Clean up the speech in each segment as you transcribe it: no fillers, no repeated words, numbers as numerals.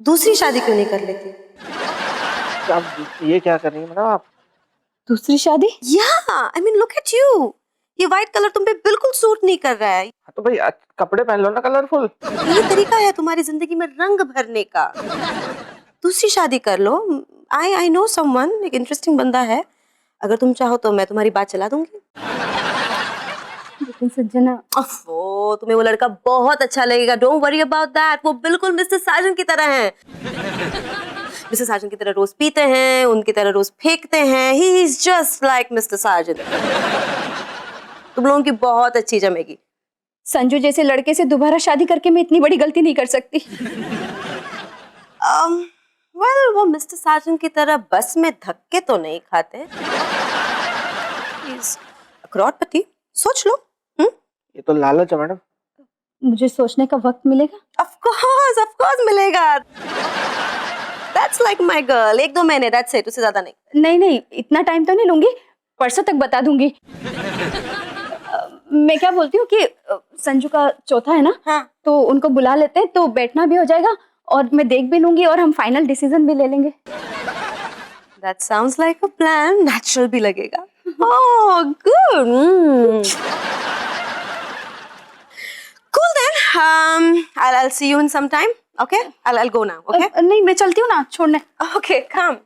दूसरी शादी क्यों नहीं कर लेती? आप ये क्या कर रही हैं मैडम आप? दूसरी शादी? I mean look at you, ये व्हाइट कलर तुम पे बिल्कुल सूट नहीं कर रहा है। हाँ, तो भाई कपड़े पहन लो ना कलरफुल। यही तरीका है तुम्हारी जिंदगी में रंग भरने का। दूसरी शादी कर लो। आई नो समवन, एक इंटरेस्टिंग बंदा है, अगर तुम चाहो तो मैं तुम्हारी बात चला दूंगी। लेकिन संजना, ओफो, तुम्हें वो लड़का बहुत अच्छा लगेगा, डोंट वरी अबाउट दैट। वो बिल्कुल मिस्टर साजन की तरह है। मिस्टर साजन की तरह रोज पीते हैं, उनकी तरह रोज फेंकते हैं। He is just like mister Sajan. तुम लोगों की बहुत अच्छी जमेगी। संजू जैसे लड़के से दोबारा शादी करके मैं इतनी बड़ी गलती नहीं कर सकती। वेल, वो मिस्टर साजन की तरह बस में धक्के तो नहीं खाते। He's a करोड़पति, सोच लो। ये तो लालच है मैडम। मुझे सोचने का वक्त मिलेगा? Of course मिलेगा। That's like my girl। 1-2 महीने, that's it, उससे ज्यादा नहीं। नहीं नहीं, इतना टाइम तो नहीं लूंगी, परसों तक बता दूंगी। मैं क्या बोलती हूँ कि संजू का चौथा है ना, हाँ। तो उनको बुला लेते हैं, तो बैठना भी हो जाएगा और मैं देख भी लूंगी और हम फाइनल डिसीजन भी ले लेंगे। That sounds like a plan। Natural भी लगेगा। Oh, good। Cool then। I'll see you in some time। Okay? I'll go now। Okay? नहीं, मैं चलती हूँ ना छोड़ने। Okay, come।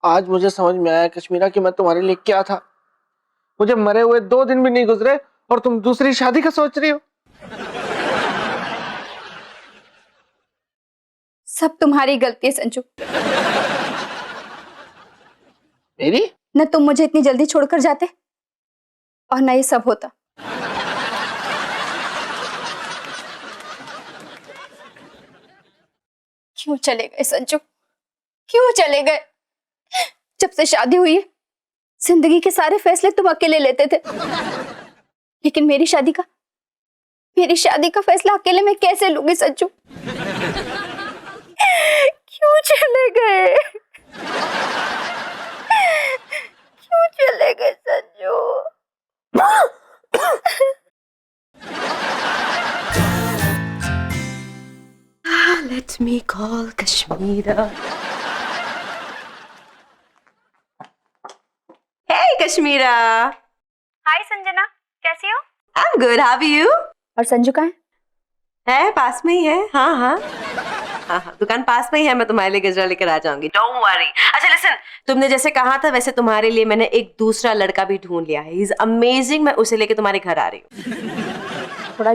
आज मुझे समझ में आया कश्मीरा कि मैं तुम्हारे लिए क्या था। मुझे मरे हुए 2 दिन भी नहीं गुजरे और तुम दूसरी शादी का सोच रही हो। सब तुम्हारी गलती है संजू। मेरी? न तुम मुझे इतनी जल्दी छोड़कर जाते और न ये सब होता। क्यों चले गए संजू, क्यों चले गए? जब से शादी हुई है जिंदगी के सारे फैसले तुम अकेले लेते थे, लेकिन मेरी शादी का फैसला अकेले मैं कैसे लूंगी संजू? क्यों चले गए, क्यों चले गए Sanju? Let me call Kashmira। Hey Kashmira। हाय संजना, कैसी हो? I'm good, how are you? और संजू कहाँ है? पास में ही है। हाँ, दुकान पास में ही है, मैं तुम्हारे लिए गजरा लेकर आ जाऊंगी, डोंट वरी। अच्छा लिसन, तुमने जैसे कहा था वैसे तुम्हारे लिए मैंने एक दूसरा लड़का भी ढूंढ लिया है। He is amazing. मैं उसे लेके तुम्हारे घर आ रही हूँ। थोड़ा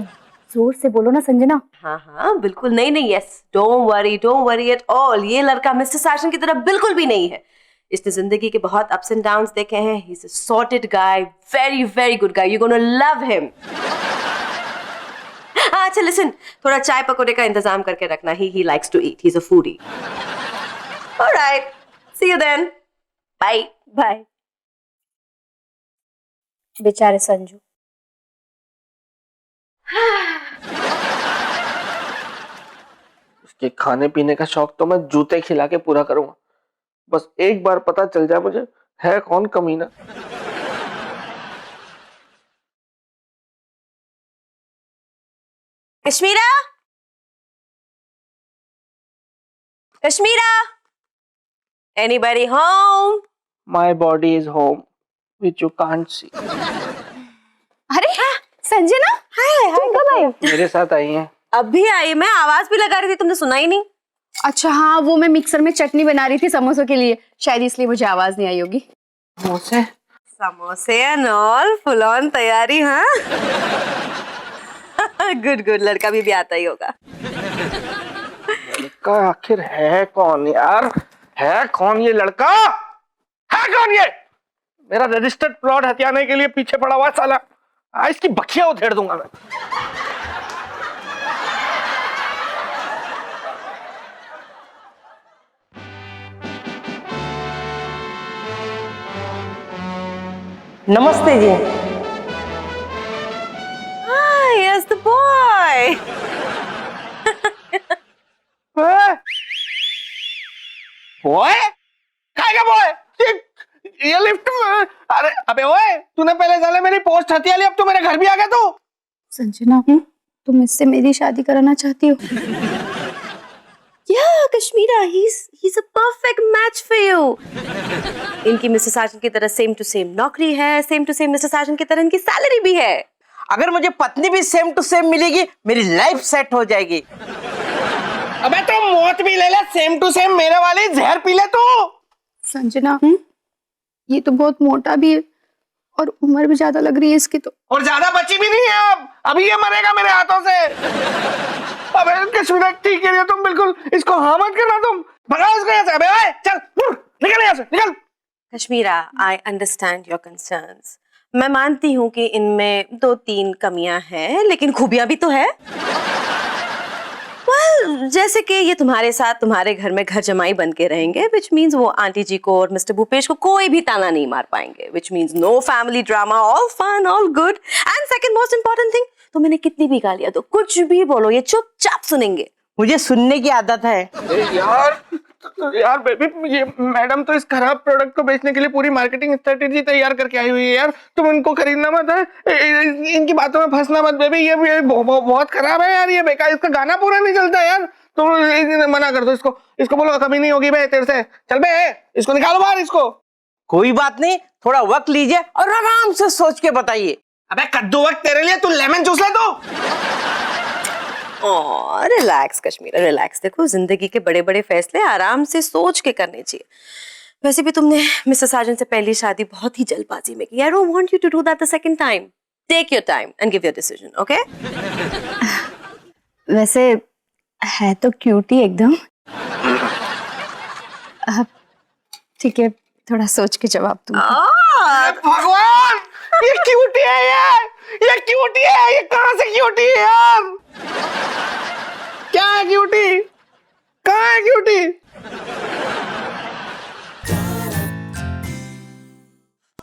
जोर से बोलो ना संजना। हाँ बिल्कुल। नहीं, yes, don't worry at all. ये लड़का मिस्टर साजन की तरह बिल्कुल भी नहीं है। इसने जिंदगी के बहुत अप्स एंड डाउन्स देखे हैं। He is a sorted guy, very very good guy, you gonna love him. अच्छा लिसन, थोड़ा चाय पकौड़े का इंतजाम करके रखना। He likes to eat, he is a foodie. Alright, see you then, bye. Bye. बेचारे संजू। उसके खाने पीने का शौक तो मैं जूते खिला के पूरा करूंगा। बस एक बार पता चल जाए मुझे है कौन कमीना। Kashmira, anybody home? My body is home which you can't see। अरे संजना, हाय तुम कब आए? मेरे साथ आई हैं। अभी आई। मैं आवाज भी लगा रही थी, तुमने सुना ही नहीं। अच्छा हाँ, वो मैं मिक्सर में चटनी बना रही थी समोसों के लिए, शायद इसलिए मुझे आवाज नहीं आई होगी। समोसे एंड ऑल, फुल ऑन तैयारी। हाँ गुड, लड़का भी आता ही होगा। लड़का आखिर है कौन यार? है कौन ये लड़का? है कौन ये? मेरा रजिस्टर्ड प्लॉट हथियाने के लिए पीछे पड़ा हुआ साला। इसकी बखिया उधेड़ दूंगा मैं। नमस्ते जी। ओए खाएगा बॉय ये लिफ्ट अरे अबे ओए तूने पहले साले मेरी पोस्ट हथिया ली अब तू मेरे घर भी आ गया तू संजना, तुम इससे मेरी शादी कराना चाहती हो? Yeah, Kashmira, he's a perfect match for you. इनकी मिस्टर साजन की तरह सेम टू सेम नौकरी है, सेम टू सेम मिस्टर साजन की तरह इनकी सैलरी भी है। अगर मुझे पत्नी भी सेम टू सेम मिलेगी मेरी लाइफ सेट हो जाएगी। अबे तो मौत भी ले ले सेम टू सेम मेरे वाली जहर पी ले तू। संजना, ये तो बहुत मोटा भी है और उम्र भी ज्यादा लग रही है इसकी तो। और ज्यादा बची भी नहीं है अब अभी ये मरेगा मेरे हाथों से। अबे कश्मीरा ठीक है तुम बिल्कुल इसको हाँ मत करना तुम भगाओ इसको यहाँ से। अबे ओए चल निकल यहाँ से निकल। Kashmira, I understand your concerns. मैं मानती हूँ कि इनमें 2-3 कमियां हैं लेकिन खूबियां भी तो है। well, जैसे कि ये तुम्हारे साथ तुम्हारे घर में घर जमाई बन के रहेंगे which means वो आंटी जी को और मिस्टर भूपेश को कोई भी ताना नहीं मार पाएंगे which means no family drama, all fun, all good and second most important thing, तो मैंने कितनी भी गालियां दो कुछ भी बोलो ये चुपचाप सुनेंगे। मुझे सुनने की आदत है। यार बेबी ये मैडम तो इस खराब प्रोडक्ट को बेचने के लिए पूरी मार्केटिंग स्ट्रेटेजी तैयार करके आई हुई है यार। तुम इनको खरीदना मत है इनकी बातों में फंसना मत बेबी। ये बहुत खराब है यार ये बेकार इसका गाना पूरा नहीं चलता यार। तुम मना कर दो इसको बोलो कमी नहीं होगी बे तेरे से। चल बे इसको निकालो बाहर इसको। कोई बात नहीं थोड़ा वक्त लीजिए और आराम से सोच के बताइए। अबे कद्दू वक्त तेरे लिए तू लेमन जूस ले तू। Relax Kashmir relax. देखो जिंदगी के बड़े बड़े फैसले आराम से सोच के करने चाहिए। वैसे भी तुमने मिस्टर साजन से पहली शादी बहुत ही जल्दबाजी में की। I don't want you to do that the second time. Take your time and give your decision, okay? वैसे है तो क्यूट ही एकदम। ठीक है थोड़ा सोच के जवाब दूँ। भगवान ये क्यूटी है यार ये क्यूटी है। ये कहाँ से क्यूटी है यार? क्या है क्यूटी? कहाँ है क्यूटी?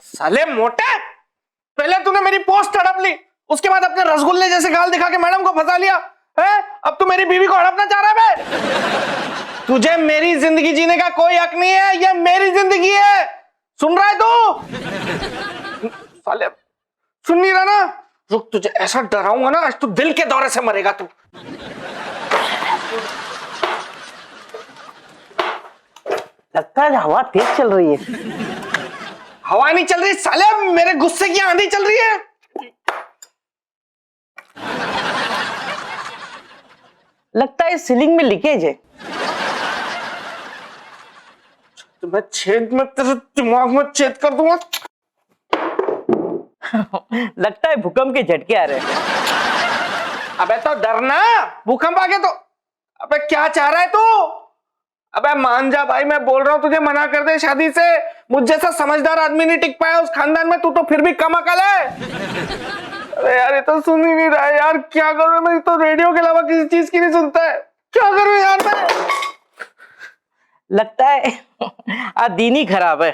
साले मोटे पहले तूने मेरी पोस्ट हड़प ली उसके बाद अपने रसगुल्ले जैसे गाल दिखा के मैडम को फंसा लिया है। अब तू मेरी बीवी को हड़पना चाह रहा है बे? तुझे मेरी जिंदगी जीने का कोई हक नहीं है। ये मेरी जिंदगी है सुन रहा है तू? साले सुन नहीं रहा ना? रुक तुझे ऐसा डराऊंगा ना आज तू दिल के दौरे से मरेगा तू। लगता है हवा तेज चल रही है। हवा नहीं चल रही साले मेरे गुस्से की आंधी चल रही है। लगता है सीलिंग में लीकेज है। तो मैं छेद में तेरे दिमाग में छेद कर दूंगा। लगता है भूकंप के झटके आ रहे हैं। अबे तो डरना भूकंप आ गया तो। अबे क्या चाह रहा है तू? अबे मान जा भाई मैं बोल रहा हूँ तुझे मना कर दे शादी से। मुझ जैसा समझदार आदमी नहीं टिक पाया उस खानदान में। तू तो फिर भी कम अकल है। अरे यार ये तो सुन ही नहीं रहा है यार। क्या करूं मैं तो रेडियो के अलावा किसी चीज की नहीं सुनता है। क्या करूं यार मैं? लगता है आज दिन ही खराब है।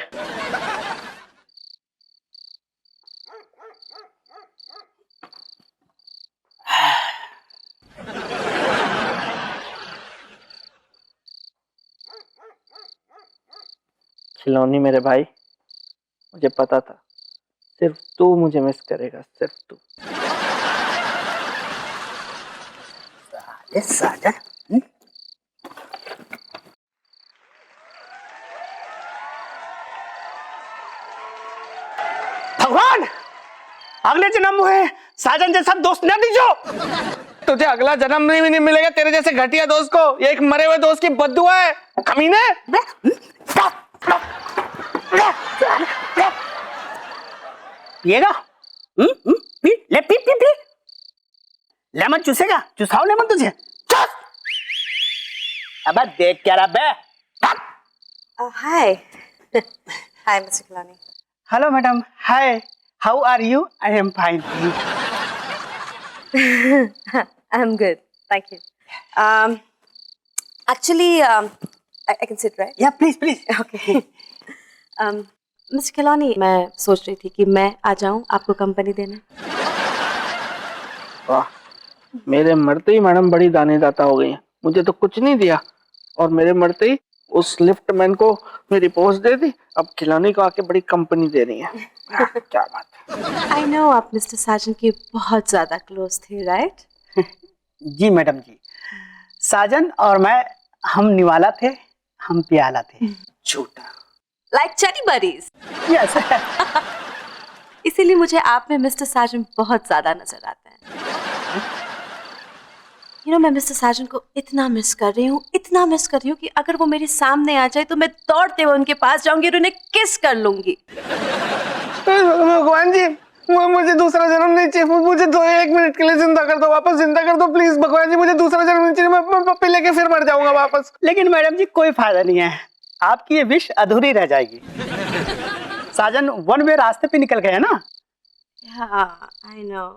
खिलौनी मेरे भाई मुझे पता था सिर्फ तू मुझे मिस करेगा सिर्फ तू। साजन भगवान अगले जन्म में साजन जैसा दोस्त न दीजो। तुझे अगला जन्म में भी नहीं मिलेगा तेरे जैसे घटिया दोस्त को। ये एक मरे हुए दोस्त की बद्दुआ है कमीने। पिएगा? पी ले पी पी पी। लेमन चूसेगा? चुसाओ लेमन तुझे। अब देख क्या रहा बे। Hi hi mister Khilani. Hello madam hi how are you? I am fine. I am good thank you. Actually I can sit right? Yeah please please. Okay mister Khilani मैं सोच रही थी कि मैं आ जाऊं आपको कंपनी देने। वाह मेरे मरते ही मैडम बड़ी दानेदाता हो गई हैं। मुझे तो कुछ नहीं दिया और मेरे मरते ही उस लिफ्ट मैन को मेरी पोस्ट दे दी। अब खिलौने को आके बड़ी कंपनी दे रही है। क्या बात है। आई नो आप मिस्टर साजन के बहुत ज्यादा क्लोज थे, राइट? जी मैडम जी, साजन और मैं हम निवाला थे, हम प्याला थे। झूठा। लाइक चनी बडीज। यस। इसीलिए मुझे आप में मिस्टर साजन बहुत ज्यादा नजर आते हैं। मैं मिस्टर साजन को इतना मिस कर रही हूँ कि अगर वो मेरे सामने आ जाए तो मैं दौड़ते हुए उनके पास जाऊंगी और उन्हें किस कर लूंगी। भगवान जी, मुझे दूसरा जन्म नहीं चाहिए। मुझे तो 1 मिनट के लिए जिंदा कर दो, वापस जिंदा कर दो प्लीज। भगवान जी, मुझे दूसरा जन्म नहीं चाहिए। मैं पप्पी लेके फिर मर जाऊंगा वापस। लेकिन मैडम जी कोई फायदा नहीं है, आपकी ये विश अधूरी रह जाएगी। साजन वन वे रास्ते पे निकल गए ना। हाँ, I know.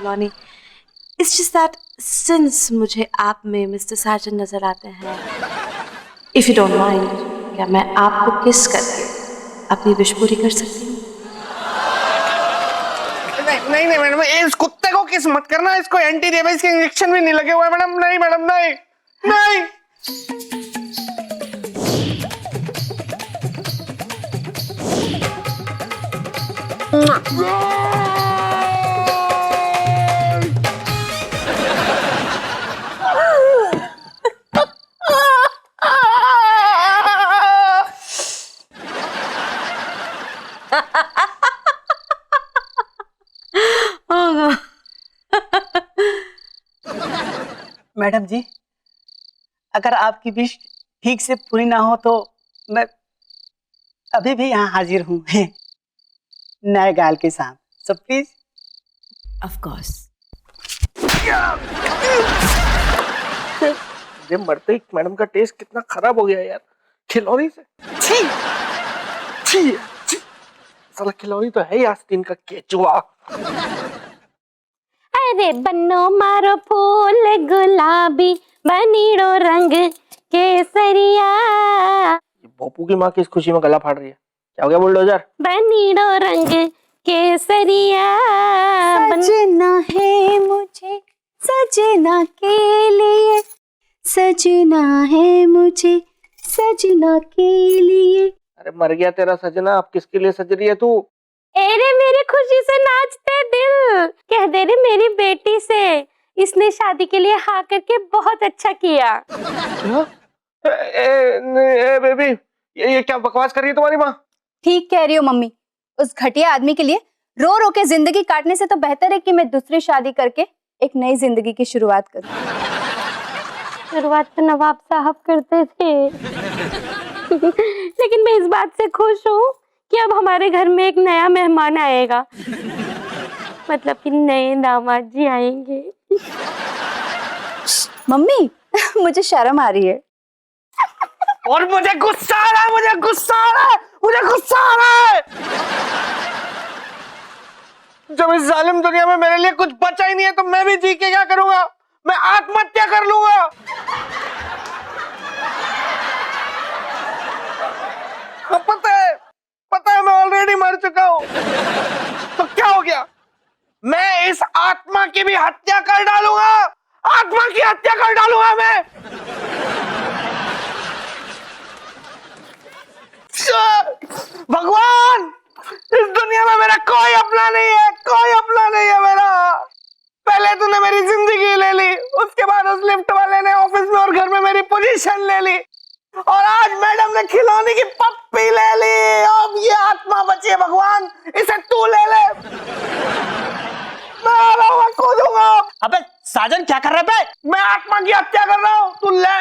Lonnie, it's just that since मुझे आप में मिस्टर साजन नजर आते हैं, if you don't mind, क्या मैं आपको किस करके अपनी विश पूरी कर सकती हूँ? नहीं मैडम, इस कुत्ते को किस मत करना। इसको एंटी रेबीज के इंजेक्शन भी नहीं लगे हुए मैडम। नहीं मैडम, नहीं नहीं। मैडम जी, अगर आपकी विश ठीक से पूरी ना हो तो मैं अभी भी यहाँ हाजिर हूँ नए गाल के साथ। So please. Of course. मरते ही मैडम का टेस्ट कितना खराब हो गया यार, खिलौनी से। छी छी छी, साला खिलौनी तो है ही आस्तीन का केचुआ। अरे बन्नो मारो फूल गुलाबी बनीड़ो रंग केसरिया। भोपू की माँ किस खुशी में गला फाड़ रही है? क्या हो गया बुलडोजर? बनीड़ो रंग केसरिया। सजना है मुझे सजना के लिए, सजना है मुझे सजना के लिए। अरे मर गया तेरा सजना, अब किसके लिए सज रही है तू? अरे मेरी खुशी से नाचते दिल, कह दे रे मेरी बेटी से, इसने शादी के लिए हाँ करके बहुत अच्छा किया। क्या? बेबी, ये क्या बकवास कर रही है तुम्हारी माँ? ठीक कह रही हो मम्मी, उस घटिया आदमी के लिए रो रो के जिंदगी काटने से तो बेहतर है कि मैं दूसरी शादी करके एक नई जिंदगी की शुरुआत करूं। शुरुआत तो नवाब साहब करते थे। लेकिन मैं इस बात से खुश हूँ कि अब हमारे घर में एक नया मेहमान आएगा, मतलब कि नए दामाद जी आएंगे। मम्मी मुझे शर्म आ रही है। और मुझे गुस्सा आ रहा है, मुझे गुस्सा आ रहा है, मुझे गुस्सा आ रहा है। जब इस जालिम दुनिया में मेरे लिए कुछ बचा ही नहीं है तो मैं भी जी के क्या करूंगा? मैं आत्महत्या कर लूंगा। पता है मैं ऑलरेडी मर चुका हूं। तो क्या हो गया? मैं इस आत्मा की भी हत्या कर डालूंगा। आत्मा की हत्या कर डालूंगा मैं। भगवान, इस दुनिया में मेरा कोई अपना नहीं है, कोई अपना नहीं है मेरा। पहले तूने मेरी जिंदगी ले ली, उसके बाद उस लिफ्ट वाले ने ऑफिस में और घर में मेरी पोजीशन ले ली, और आज मैडम ने खिलौने की पप्पी ले ली। अब ये आत्मा बची है भगवान, इसे तू ले ले। मैं कूदूंगा। अबे साजन क्या कर रहे बे? मैं आत्मा की हत्या कर रहा हूँ, तू ले।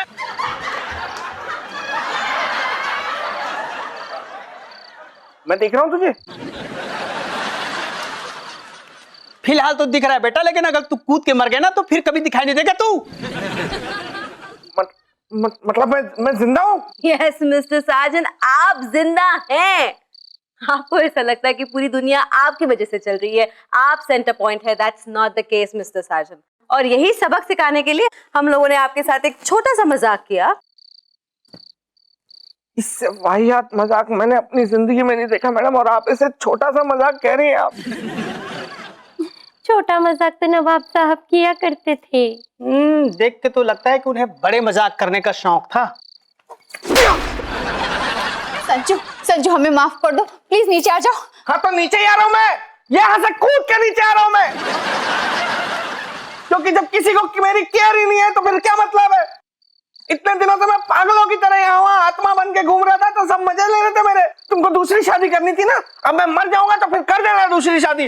मैं देख रहा हूँ तुझे। फिलहाल तो दिख रहा है बेटा, लेकिन अगर तू कूद के मर गया ना तो फिर कभी दिखाई नहीं देगा तू। मतलब मैं जिंदा हूँ? यस मिस्टर साजन, आप जिंदा हैं। आपको ऐसा लगता है कि पूरी दुनिया आपकी वजह से चल रही है, आप सेंटर पॉइंट है। That's not the case mister Sajan. और यही सबक सिखाने के लिए हम लोगों ने आपके साथ एक छोटा सा मजाक किया। इससे वाहियात मजाक मैंने अपनी जिंदगी में नहीं देखा मैडम, और आप इसे छोटा सा मजाक कह रही हैं आप। छोटा मजाक तो नवाब साहब किया करते थे। देख के तो लगता है कि उन्हें बड़े मजाक करने का शौक था। संजू संजू हमें माफ कर दो, प्लीज नीचे आ जाओ। हाँ तो नीचे ही आ रहा हूं मैं, यहाँ से कूद के नीचे आ रहा हूं मैं, क्योंकि जब किसी को मेरी केयर ही नहीं है तो फिर क्या मतलब है। इतने दिनों से मैं पागलों की तरह यहाँ वहाँ आत्मा बन के घूम रहा था तो सब मजे ले रहे थे मेरे। तुमको दूसरी शादी करनी थी ना, अब मैं मर जाऊंगा तो फिर कर देना दूसरी शादी,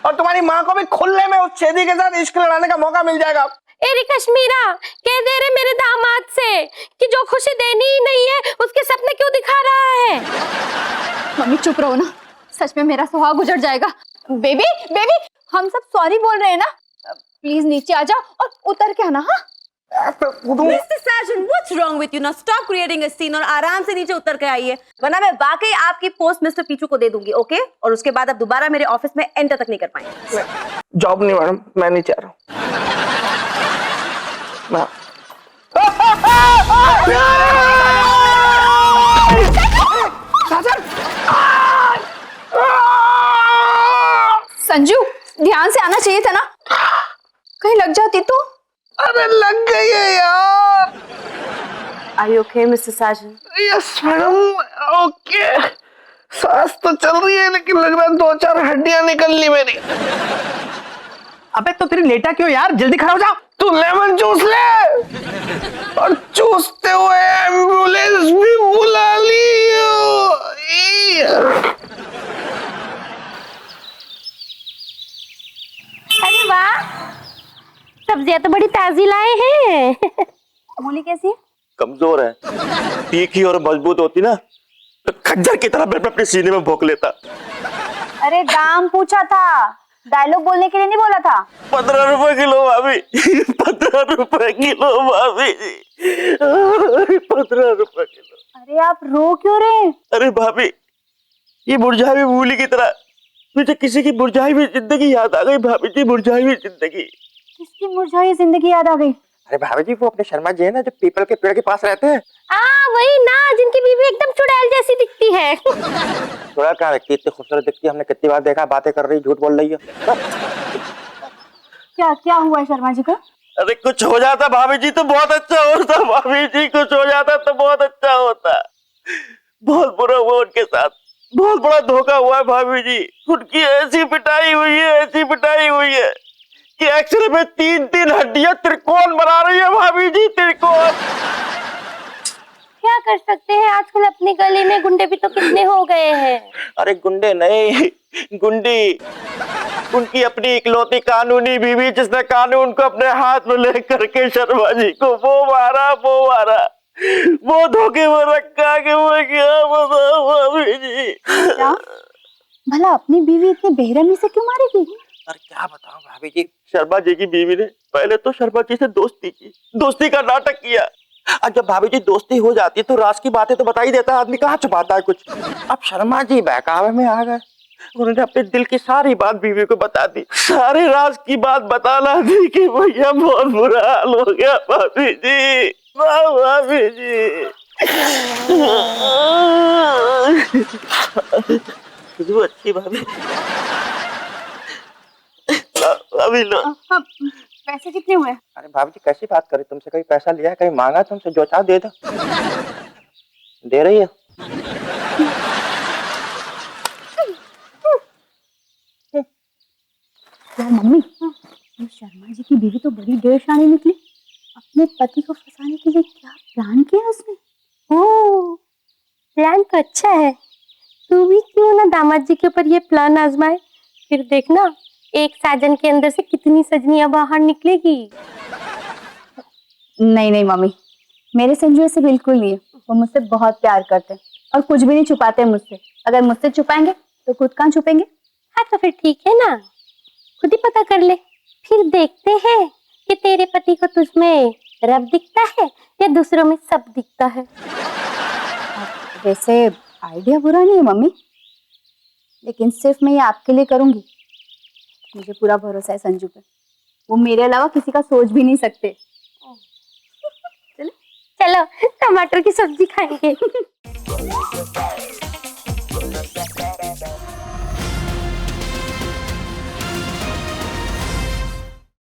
और तुम्हारी माँ को भी खुले में उस छेदी के साथ इश्क लड़ाने का मौका मिल जाएगा। एरी कश्मीरा, कह दे रहे मेरे दामाद से कि जो खुशी देनी ही नहीं है उसके सपने क्यों दिखा रहा है। मम्मी चुप रहो ना, सच में मेरा सुहाग उजड़ जाएगा। बेबी बेबी हम सब सॉरी बोल रहे हैं ना, प्लीज नीचे आ जाओ और उतर के आना। हाँ Mr. Sajan, what's wrong with you? Now stop creating a scene और आराम से नीचे उतर के आइए, वरना मैं वाकई आपकी पोस्ट मिस्टर पीचू को दे दूंगी, ओके? और उसके बाद आप दोबारा मेरे ऑफिस में एंटर तक नहीं कर पाएंगे। जॉब नहीं मैडम, मैं नहीं चाह रहा हूँ। संजू ध्यान से आना चाहिए था ना, कहीं लग जाती तो। अरे लग गई है यार। Are you okay, Mr. Sajan? Yes madam, okay. सांस तो चल रही है लेकिन लग रहा है 2-4 हड्डियां निकल ली मेरी। अबे तो फिर लेटा क्यों यार, जल्दी खड़ा हो जा। तू लेमन चूस ले, और चूसते हुए एम्बुलेंस भी बुला ली। अरे वाह, सब्जियां तो बड़ी ताजी लाए हैं। मूली कैसी है? कमजोर है, तीखी और मजबूत होती ना तो खच्चर की तरह मैं अपने सीने में भोंक लेता। अरे दाम पूछा था, डायलॉग बोलने के लिए नहीं बोला था। 15 रुपए किलो भाभी, 15 रुपए किलो भाभी जी, 15 रुपए किलो। अरे आप रो क्यों रहे? अरे भाभी, ये मुरझाई हुई मूली की तरह मुझे किसी की मुरझाई हुई जिंदगी याद आ गई। भाभी जी, मुरझाई हुई जिंदगी। किसकी मुरझाई जिंदगी याद आ गई? अरे भाभी जी, वो अपने शर्मा जी है ना, जो पीपल के पेड़ के पास रहते हैं। वही ना, जिनकी बीवी एकदम चुड़ैल जैसी दिखती है। थोड़ा क्या रखती है, इतनी खूबसूरत दिखती है, हमने कितनी बार देखा, बातें कर रही, झूठ बोल रही है। क्या क्या हुआ है शर्मा जी को? अरे कुछ हो जाता भाभी जी तो बहुत अच्छा होता। भाभी जी, कुछ हो जाता तो बहुत अच्छा होता। बहुत बुरा हुआ उनके साथ, बहुत बड़ा धोखा हुआ है भाभी जी। उनकी ऐसी पिटाई हुई है, ऐसी पिटाई हुई है कि एक्सरे में 3-3 हड्डियां त्रिकोण बना रही है भाभी जी, त्रिकोण। क्या कर सकते हैं, आजकल अपनी गली में गुंडे भी तो कितने हो गए हैं। अरे गुंडे नहीं, गुंडी। उनकी अपनी इकलौती कानूनी बीवी, जिसने कानून को अपने हाथ में लेकर के शर्मा जी को वो मारा, वो धोखे में रखा कि वो क्या बताऊं भाभी जी। क्या भला अपनी बीवी इतनी बेरहमी से क्यों मारेगी? अरे क्या बताऊं भाभी जी, शर्मा जी की बीवी ने पहले तो शर्मा जी से दोस्ती की, दोस्ती का नाटक किया। और जब भाभी जी दोस्ती हो जाती है तो राज की बातें तो बता ही देता है आदमी, कहाँ छुपाता है कुछ। अब शर्मा जी बहकावे में आ गए, उन्होंने अपने दिल की सारी बात बीवी को बता दी, सारे राज की बात बताना दी कि भैया बहुत बुरा हाल हो गया भाभी जी, भाभी जी। खुशबू अच्छी भाभी। अभी लो। पैसे कितने हुए? अरे भाभी जी कैसी बात करे, तुमसे कहीं पैसा लिया है, कहीं मांगा तुमसे? जो चाह दे दो। दे रही है। यार मम्मी, ये शर्मा जी की बीवी तो बड़ी देर शानी निकली। अपने पति को फंसाने के लिए क्या प्लान किया उसने? ओह, प्लान तो अच्छा है। तू भी क्यों ना दामाद जी के ऊपर ये प्लान आजमाए, फिर देखना एक साजन के अंदर से कितनी सजनियां बाहर निकलेगी। नहीं नहीं मम्मी, मेरे संजू ऐसे बिल्कुल नहीं है। वो मुझसे बहुत प्यार करते हैं और कुछ भी नहीं छुपाते मुझसे। अगर मुझसे छुपाएंगे तो खुद कहाँ छुपेंगे? हाँ तो फिर ठीक है ना, खुद ही पता कर ले, फिर देखते हैं कि तेरे पति को तुझमें रब दिखता है या दूसरों में सब दिखता है। वैसे आइडिया बुरा नहीं है मम्मी, लेकिन सिर्फ मैं ये आपके लिए करूंगी। मुझे पूरा भरोसा है संजू पे, वो मेरे अलावा किसी का सोच भी नहीं सकते। चलो टमाटर की सब्जी खाएंगे।